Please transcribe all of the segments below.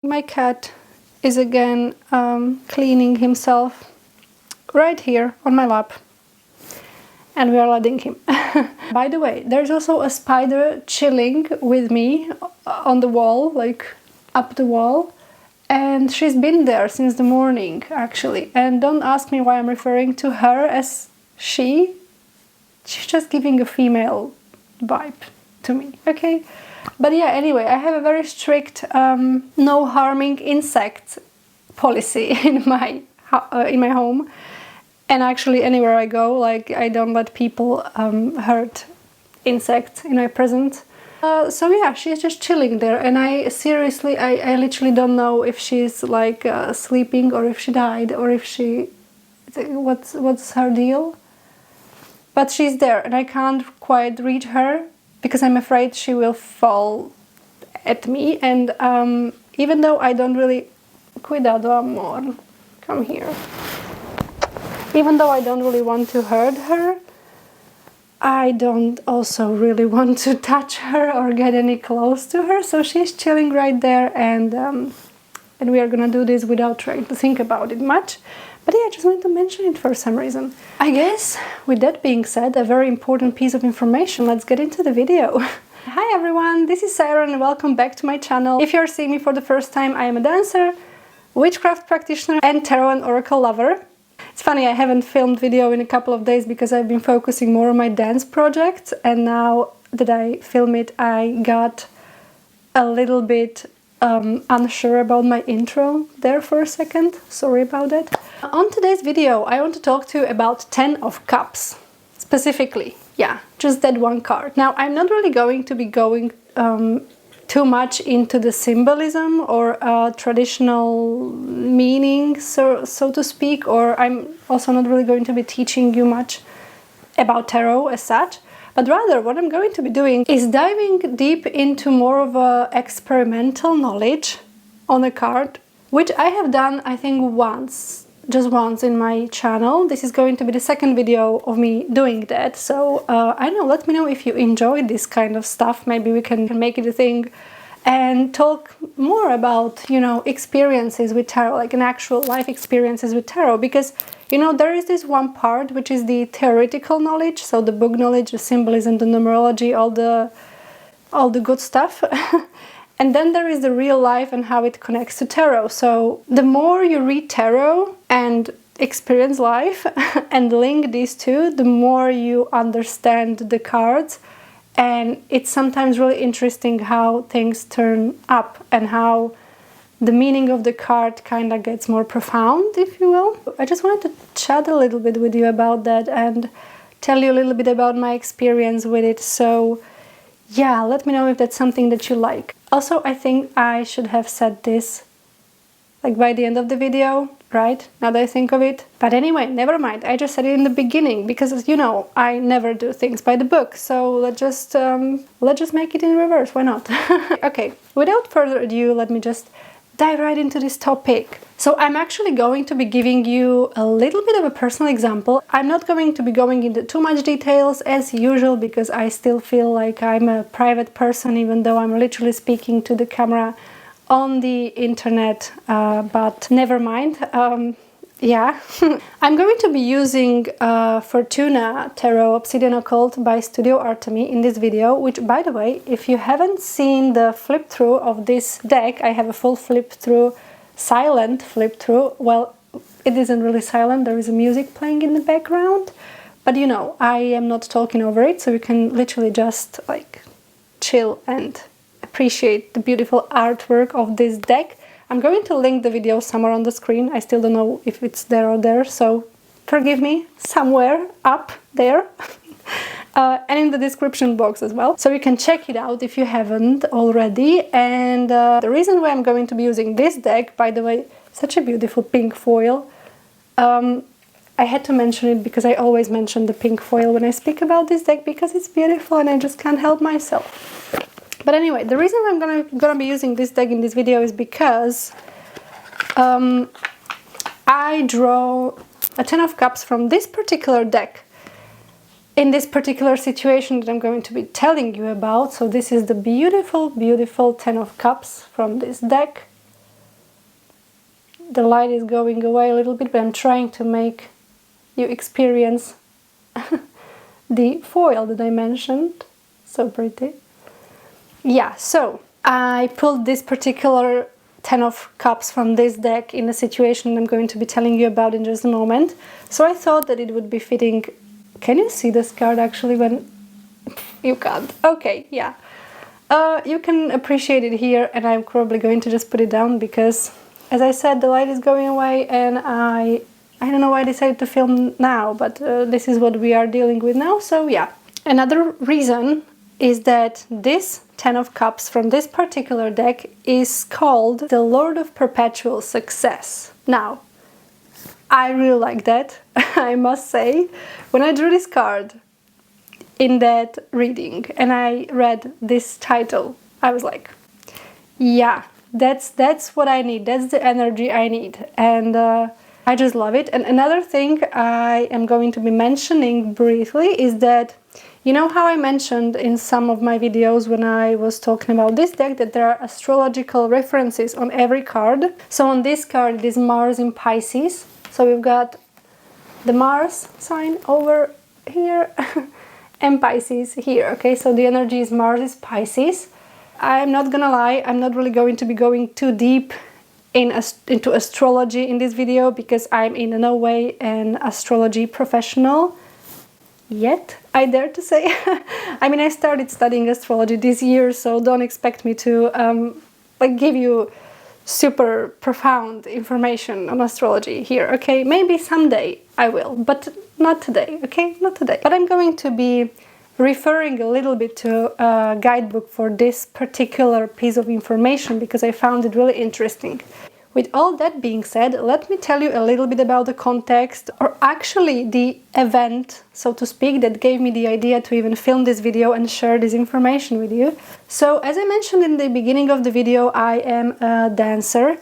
My cat is again cleaning himself right here on my lap, and we are letting him. By the way, there's also a spider chilling with me on the wall, like up the wall, and she's been there since the morning actually. And don't ask me why I'm referring to her as she. She's just giving a female vibe to me, okay? But yeah, anyway, I have a very strict no harming insects policy in my home, and actually anywhere I go, like I don't let people hurt insects in my presence. So yeah, she's just chilling there, and I seriously, I literally don't know if she's like sleeping or if she died or if she, what's her deal. But she's there, and I can't quite reach her because I'm afraid she will fall at me. And even though I don't really... Cuidado, amor. Come here. Even though I don't really want to hurt her, I don't also really want to touch her or get any close to her. So she's chilling right there, and we are gonna do this without trying to think about it much. But yeah, I just wanted to mention it for some reason. I guess, with that being said, a very important piece of information, let's get into the video. Hi everyone, this is Sarah and welcome back to my channel. If you're seeing me for the first time, I am a dancer, witchcraft practitioner and tarot and oracle lover. It's funny, I haven't filmed video in a couple of days because I've been focusing more on my dance projects, and now that I film it, I got a little bit unsure about my intro there for a second. Sorry about that. On today's video, I want to talk to you about 10 of Cups. Specifically, yeah, just that one card. Now, I'm not really going to be going too much into the symbolism or traditional meaning, so to speak, or I'm also not really going to be teaching you much about tarot as such. But rather, what I'm going to be doing is diving deep into more of a experimental knowledge on a card, which I have done, I think, just once in my channel. This is going to be the second video of me doing that. So I don't know, let me know if you enjoy this kind of stuff. Maybe we can make it a thing and talk more about, you know, experiences with tarot, like an actual life experiences with tarot, because you know, there is this one part which is the theoretical knowledge, so the book knowledge, the symbolism, the numerology, all the good stuff. And then there is the real life and how it connects to tarot. So the more you read tarot and experience life and link these two, the more you understand the cards. And it's sometimes really interesting how things turn up and how the meaning of the card kind of gets more profound, if you will. I just wanted to chat a little bit with you about that and tell you a little bit about my experience with it. So yeah, let me know if that's something that you like. Also, I think I should have said this like by the end of the video, right? Now that I think of it. But anyway, never mind. I just said it in the beginning because, you know, I never do things by the book. So let's just make it in reverse. Why not? Okay, without further ado, let me just dive right into this topic. So I'm actually going to be giving you a little bit of a personal example. I'm not going to be going into too much details as usual because I still feel like I'm a private person, even though I'm literally speaking to the camera on the internet, but never mind. Yeah, I'm going to be using Fortuna Tarot Obsidian Occult by Studio Artemi in this video, which, by the way, if you haven't seen the flip through of this deck, I have a full flip through, silent flip through. Well, it isn't really silent, there is music playing in the background, but you know, I am not talking over it, so you can literally just like chill and appreciate the beautiful artwork of this deck. I'm going to link the video somewhere on the screen. I still don't know if it's there or there, so forgive me, somewhere up there. And in the description box as well, so you can check it out if you haven't already. And the reason why I'm going to be using this deck, by the way, such a beautiful pink foil. I had to mention it because I always mention the pink foil when I speak about this deck because it's beautiful and I just can't help myself. But anyway, the reason I'm gonna be using this deck in this video is because I draw a 10 of Cups from this particular deck in this particular situation that I'm going to be telling you about. So this is the beautiful, beautiful 10 of Cups from this deck. the light is going away a little bit, but I'm trying to make you experience the foil that I mentioned. So pretty. Yeah, so I pulled this particular 10 of Cups from this deck in a situation I'm going to be telling you about in just a moment. So I thought that it would be fitting. Can you see this card actually when you can't? Okay, yeah. You can appreciate it here, and I'm probably going to just put it down because, as I said, the light is going away, and I don't know why I decided to film now, but this is what we are dealing with now, so yeah. Another reason is that this 10 of Cups from this particular deck is called the Lord of Perpetual Success. Now, I really like that, I must say. When I drew this card in that reading and I read this title, I was like, yeah, that's what I need, that's the energy I need, and I just love it. And another thing I am going to be mentioning briefly is that, you know how I mentioned in some of my videos when I was talking about this deck that there are astrological references on every card. So on this card it is Mars in Pisces. So we've got the Mars sign over here and Pisces here, okay? So the energy is Mars is Pisces. I'm not gonna lie, I'm not really going to be going too deep into astrology in this video because I'm in no way an astrology professional yet, I dare to say. I mean, I started studying astrology this year, so don't expect me to like give you super profound information on astrology here, okay? Maybe someday I will, but not today, okay? Not today. But I'm going to be referring a little bit to a guidebook for this particular piece of information because I found it really interesting. With all that being said, let me tell you a little bit about the context, or actually the event, so to speak, that gave me the idea to even film this video and share this information with you. So, as I mentioned in the beginning of the video, I am a dancer,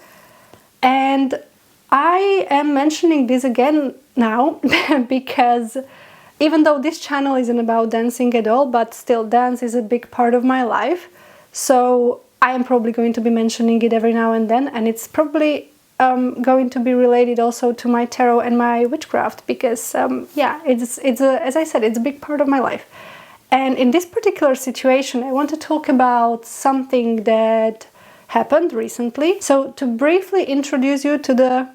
and I am mentioning this again now because even though this channel isn't about dancing at all, but still dance is a big part of my life. So I am probably going to be mentioning it every now and then, and it's probably going to be related also to my tarot and my witchcraft because, yeah, it's as I said, it's a big part of my life. And in this particular situation, I want to talk about something that happened recently. So to briefly introduce you to the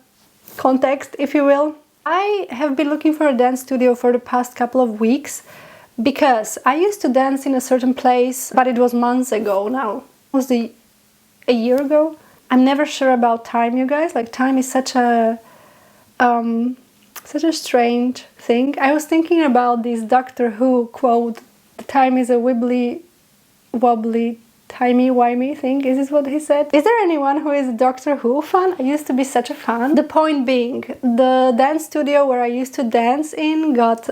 context, if you will, I have been looking for a dance studio for the past couple of weeks because I used to dance in a certain place, but it was months ago now. Was a year ago. I'm never sure about time, you guys. Like, time is such a strange thing. I was thinking about this Doctor Who quote, "The time is a wibbly wobbly timey-wimey thing." Is this what he said? Is there anyone who is a Doctor Who fan? I used to be such a fan. The point being, the dance studio where I used to dance in got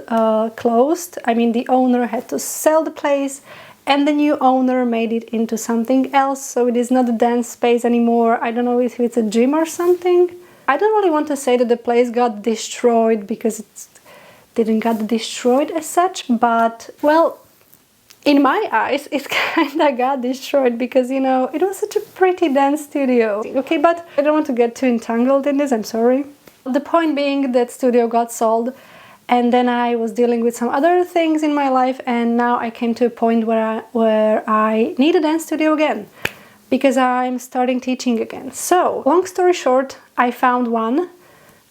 closed. I mean, the owner had to sell the place, and the new owner made it into something else, so it is not a dance space anymore. I don't know if it's a gym or something. I don't really want to say that the place got destroyed because it didn't get destroyed as such, but, well, in my eyes, it kinda got destroyed because, you know, it was such a pretty dance studio. Okay, but I don't want to get too entangled in this, I'm sorry. The point being that studio got sold, and then I was dealing with some other things in my life, and now I came to a point where I need a dance studio again because I'm starting teaching again. So, long story short, I found one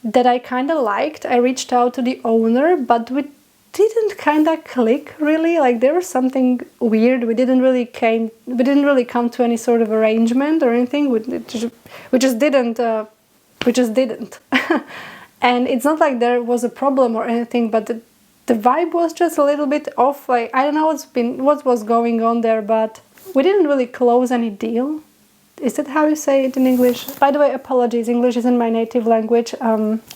that I kind of liked. I reached out to the owner, but we didn't kind of click really. Like, there was something weird. We didn't really come to any sort of arrangement or anything. We just didn't. And it's not like there was a problem or anything, but the vibe was just a little bit off. Like, I don't know what was going on there, but we didn't really close any deal. Is that how you say it in English? By the way, apologies, English isn't my native language.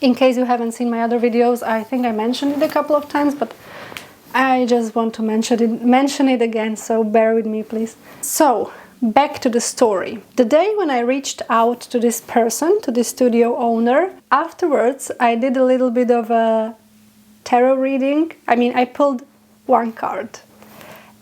In case you haven't seen my other videos, I think I mentioned it a couple of times, but I just want to mention it again, so bear with me, please. So, back to the story. The day when I reached out to this person, to the studio owner, afterwards I did a little bit of a tarot reading. I mean, I pulled one card.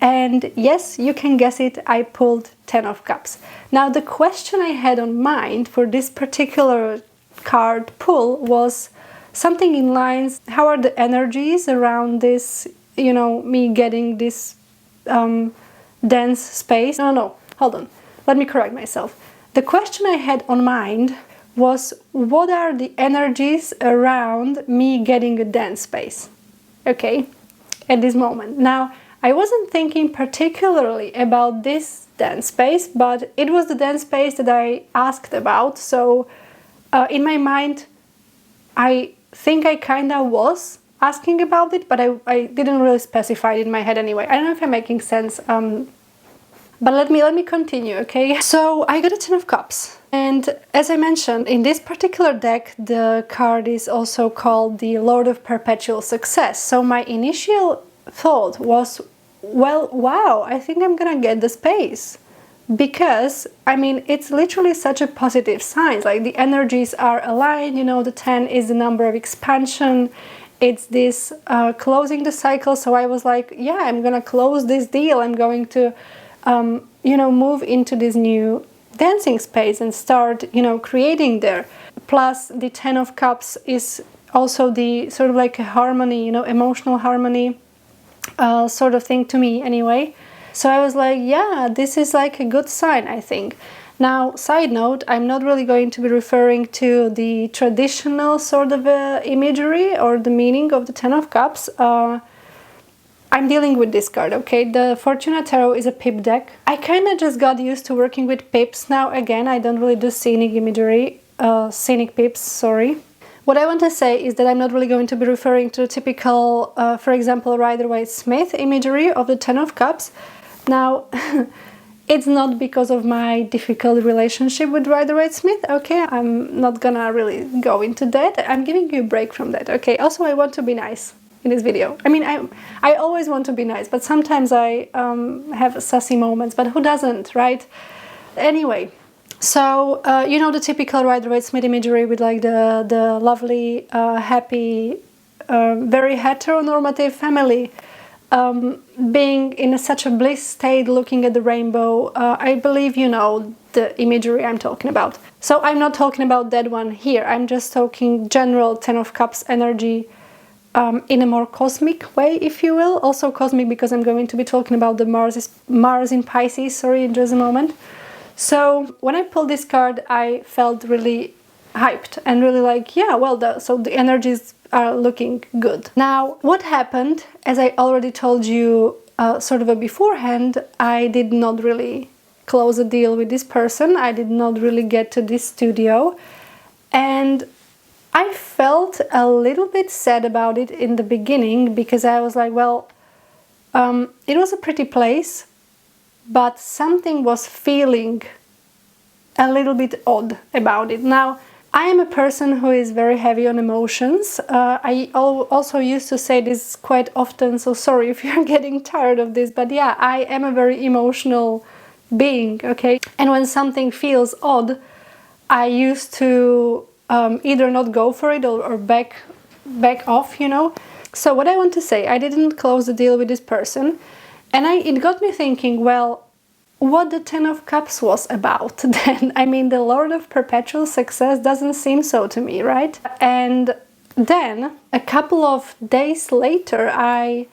And yes, you can guess it, I pulled 10 of Cups. Now, the question I had on mind for this particular card pull was something in lines, how are the energies around this, you know, me getting this dense space. No, hold on, let me correct myself. The question I had on mind was, what are the energies around me getting a dense space, okay, at this moment. Now, I wasn't thinking particularly about this dense space, but it was the dense space that I asked about, so in my mind, I think I kinda was asking about it, but I didn't really specify it in my head anyway. I don't know if I'm making sense, but let me continue, okay? So I got a Ten of Cups, and as I mentioned, in this particular deck, the card is also called the Lord of Perpetual Success. So my initial thought was, well, wow, I think I'm gonna get the space. Because, I mean, it's literally such a positive sign, like the energies are aligned, you know, the 10 is the number of expansion, it's this closing the cycle, so I was like, yeah, I'm gonna close this deal, I'm going to, you know, move into this new dancing space and start, you know, creating there. Plus, the 10 of Cups is also the sort of like a harmony, you know, emotional harmony sort of thing to me anyway. So I was like, yeah, this is like a good sign, I think. Now, side note, I'm not really going to be referring to the traditional sort of imagery or the meaning of the Ten of Cups. I'm dealing with this card, okay? The Fortuna Tarot is a pip deck. I kind of just got used to working with pips now. Again, I don't really do scenic imagery, scenic pips, sorry. What I want to say is that I'm not really going to be referring to the typical, for example, Rider-Waite-Smith imagery of the Ten of Cups. Now, it's not because of my difficult relationship with Rider-Waite-Smith, okay? I'm not gonna really go into that. I'm giving you a break from that, okay? Also, I want to be nice in this video. I mean, I always want to be nice, but sometimes I have sassy moments, but who doesn't, right? Anyway, so, you know the typical Rider-Waite-Smith imagery with like the lovely, happy, very heteronormative family being in such a bliss state, looking at the rainbow. I believe you know the imagery I'm talking about. So I'm not talking about that one here. I'm just talking general Ten of Cups energy in a more cosmic way, if you will. Also cosmic because I'm going to be talking about the Mars in Pisces, sorry, in just a moment. So when I pulled this card, I felt really hyped and really like, yeah, well, so the energies are looking good. Now, what happened, as I already told you sort of beforehand, I did not really close a deal with this person. I did not really get to this studio. And I felt a little bit sad about it in the beginning because I was like, well, it was a pretty place, but something was feeling a little bit odd about it. Now, I am a person who is very heavy on emotions. I also used to say this quite often, so sorry if you're getting tired of this, but yeah, I am a very emotional being, okay? And when something feels odd, I used to either not go for it or back off, you know? So what I want to say, I didn't close the deal with this person, and it got me thinking, well, what the Ten of Cups was about then. I mean, the Lord of Perpetual Success doesn't seem so to me, right? And then, a couple of days later, I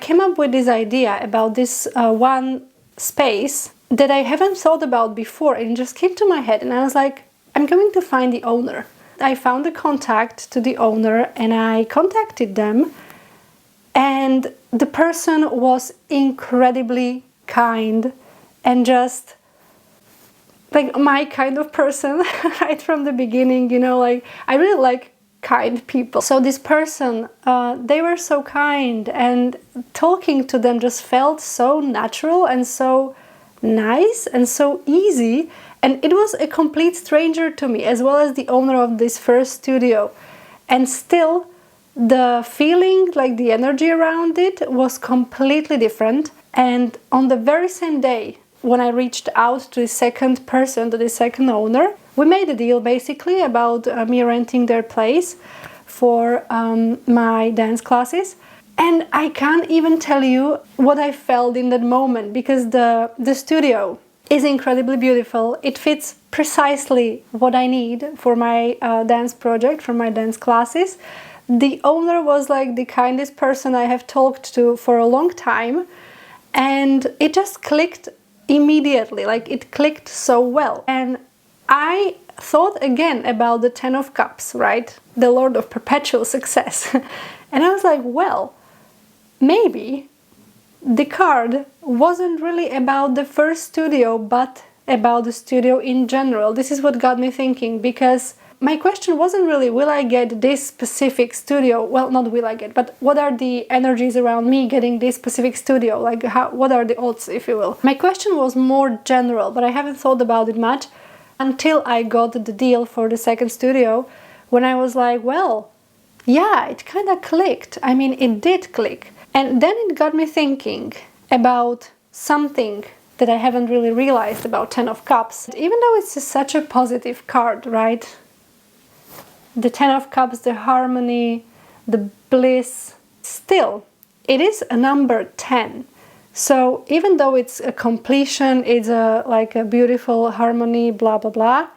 came up with this idea about this one space that I haven't thought about before, and it just came to my head, and I was like, I'm going to find the owner. I found a contact to the owner, and I contacted them, and the person was incredibly kind, and just like my kind of person right from the beginning, you know, like I really like kind people. So this person, they were so kind, and talking to them just felt so natural and so nice and so easy, and it was a complete stranger to me, as well as the owner of this first studio, and still the feeling, like the energy around it was completely different. And on the very same day when I reached out to the second person, to the second owner, we made a deal basically about me renting their place for my dance classes. And I can't even tell you what I felt in that moment, because the studio, is incredibly beautiful. It fits precisely what I need for my dance project, for my dance classes. The owner was like the kindest person I have talked to for a long time, and it just clicked immediately. Like, it clicked so well. And I thought again about the Ten of Cups, right? The Lord of Perpetual Success. And I was like, well, maybe the card wasn't really about the first studio, but about the studio in general. This is what got me thinking, because my question wasn't really, will I get this specific studio? Well, not will I get, but what are the energies around me getting this specific studio? Like, what are the odds, if you will? My question was more general, but I haven't thought about it much until I got the deal for the second studio, when I was like, well, yeah, it kind of clicked. I mean, it did click. And then it got me thinking about something that I haven't really realized about Ten of Cups. Even though it's such a positive card, right? The Ten of Cups, the harmony, the bliss, still, it is a number 10. So even though it's a completion, it's like a beautiful harmony, blah, blah, blah,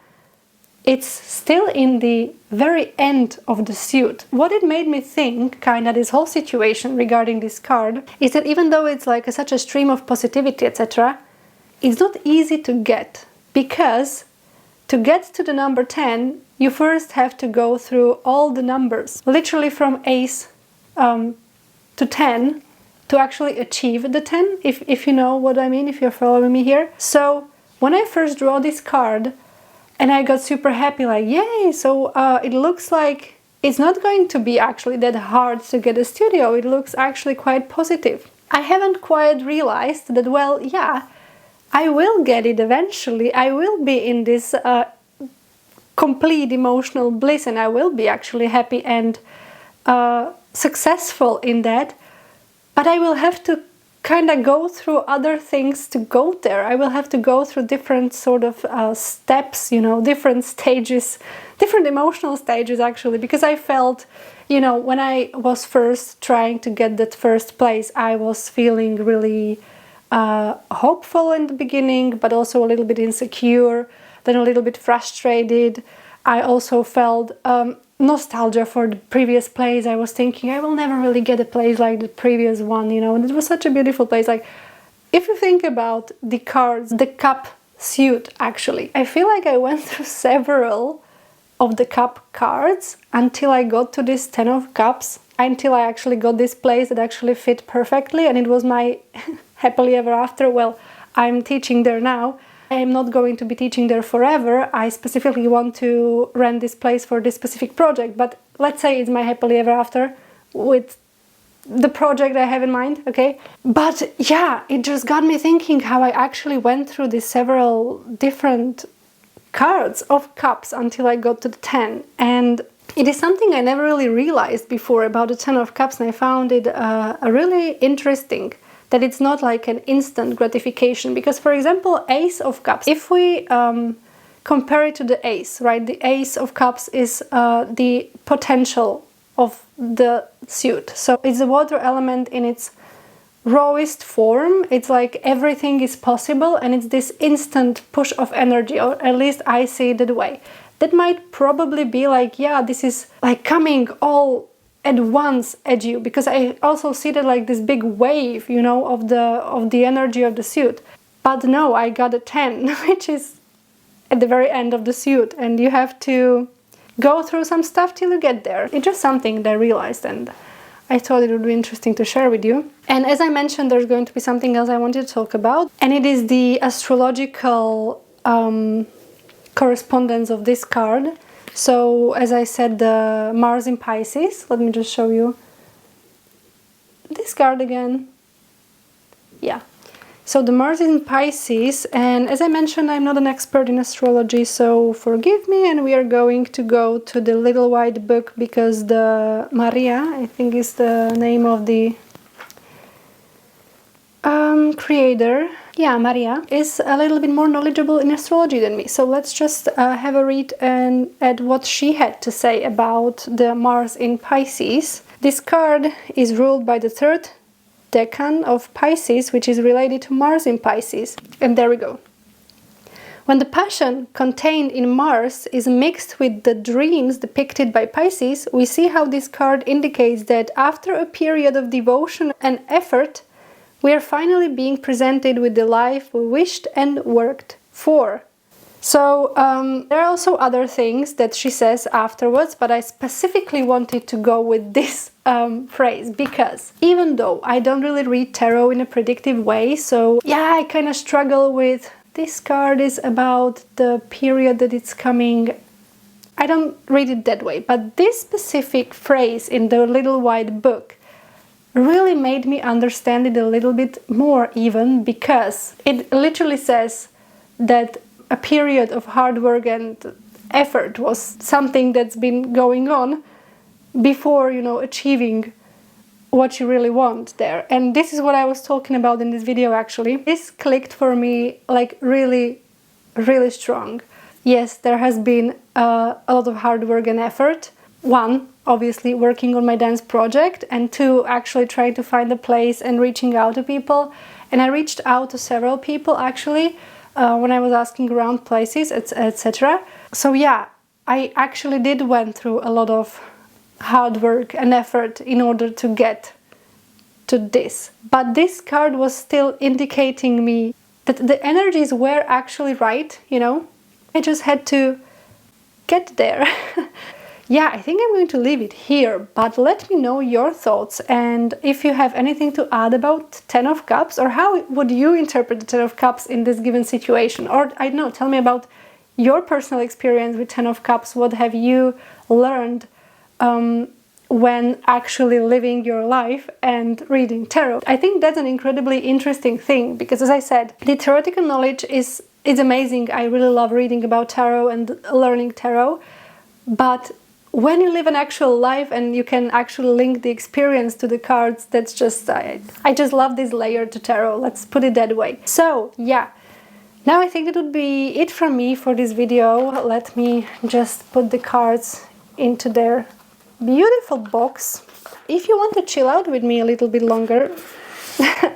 it's still in the very end of the suit. What it made me think, kind of this whole situation regarding this card, is that even though it's like such a stream of positivity, etc., it's not easy to get, because to get to the number 10, you first have to go through all the numbers, literally from ace to 10, to actually achieve the 10, if you know what I mean, if you're following me here. So when I first draw this card, and I got super happy, like, yay, so it looks like it's not going to be actually that hard to get a studio. It looks actually quite positive. I haven't quite realized that, well, yeah, I will get it eventually. I will be in this complete emotional bliss, and I will be actually happy and successful in that. But I will have to kind of go through other things to go there. I will have to go through different sort of steps, you know, different stages, different emotional stages actually, because I felt, you know, when I was first trying to get that first place, I was feeling really hopeful in the beginning, but also a little bit insecure, then a little bit frustrated. I also felt nostalgia for the previous place. I was thinking I will never really get a place like the previous one, you know, and it was such a beautiful place. Like, if you think about the cards, the cup suit, actually, I feel like I went through several of the cup cards until I got to this Ten of Cups, until I actually got this place that actually fit perfectly, and it was my happily ever after. Well, I'm teaching there now. I am not going to be teaching there forever. I specifically want to rent this place for this specific project, but let's say it's my happily ever after with the project I have in mind, okay? But yeah, it just got me thinking how I actually went through these several different cards of cups until I got to the 10. And it is something I never really realized before about the 10 of cups, and I found it really interesting. That it's not like an instant gratification, because, for example, Ace of Cups, if we compare it to the Ace, right? The Ace of Cups is the potential of the suit. So it's the water element in its rawest form. It's like everything is possible, and it's this instant push of energy, or at least I see it that way. That might probably be like, yeah, this is like coming all at once at you, because I also see that like this big wave, you know, of the energy of the suit. But no, I got a 10, which is at the very end of the suit, and you have to go through some stuff till you get there. It's just something that I realized, and I thought it would be interesting to share with you. And as I mentioned, there's going to be something else I wanted to talk about, and it is the astrological correspondence of this card. So, as I said, the Mars in Pisces, let me just show you this card again. Yeah. So the Mars in Pisces, and as I mentioned, I'm not an expert in astrology, so forgive me, and we are going to go to the little white book, because the Maria, I think is the name of the creator, yeah, Maria, is a little bit more knowledgeable in astrology than me. So let's just have a read and at what she had to say about the Mars in Pisces. This card is ruled by the third decan of Pisces, which is related to Mars in Pisces. And there we go. When the passion contained in Mars is mixed with the dreams depicted by Pisces, we see how this card indicates that after a period of devotion and effort, we are finally being presented with the life we wished and worked for. So there are also other things that she says afterwards, but I specifically wanted to go with this phrase because even though I don't really read tarot in a predictive way, so yeah, I kind of struggle with this card is about the period that it's coming. I don't read it that way, but this specific phrase in the little white book really made me understand it a little bit more even, because it literally says that a period of hard work and effort was something that's been going on before, you know, achieving what you really want there. And this is what I was talking about in this video actually. This clicked for me like really, really strong. Yes, there has been a lot of hard work and effort. One, obviously working on my dance project, and two, actually trying to find a place and reaching out to people. And I reached out to several people actually when I was asking around places, etc. So yeah, I actually did went through a lot of hard work and effort in order to get to this. But this card was still indicating me that the energies were actually right, you know? I just had to get there. Yeah, I think I'm going to leave it here, but let me know your thoughts and if you have anything to add about Ten of Cups, or how would you interpret the Ten of Cups in this given situation? Or, I don't know, tell me about your personal experience with Ten of Cups. What have you learned when actually living your life and reading tarot? I think that's an incredibly interesting thing because, as I said, the theoretical knowledge is amazing. I really love reading about tarot and learning tarot, but when you live an actual life and you can actually link the experience to the cards, that's just, I just love this layer to tarot, let's put it that way. So yeah, now I think that would be it from me for this video. Let me just put the cards into their beautiful box. If you want to chill out with me a little bit longer,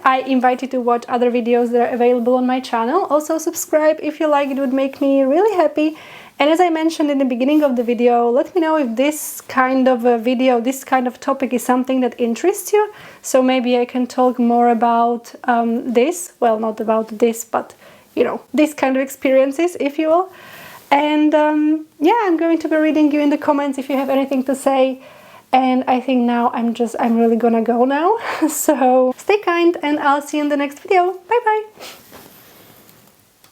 I invite you to watch other videos that are available on my channel. Also subscribe if you like, it would make me really happy. And as I mentioned in the beginning of the video, let me know if this kind of a video, this kind of topic is something that interests you. So maybe I can talk more about this. Well, not about this, but, you know, this kind of experiences, if you will. And yeah, I'm going to be reading you in the comments if you have anything to say. And I think now I'm really gonna go now. So stay kind and I'll see you in the next video. Bye bye!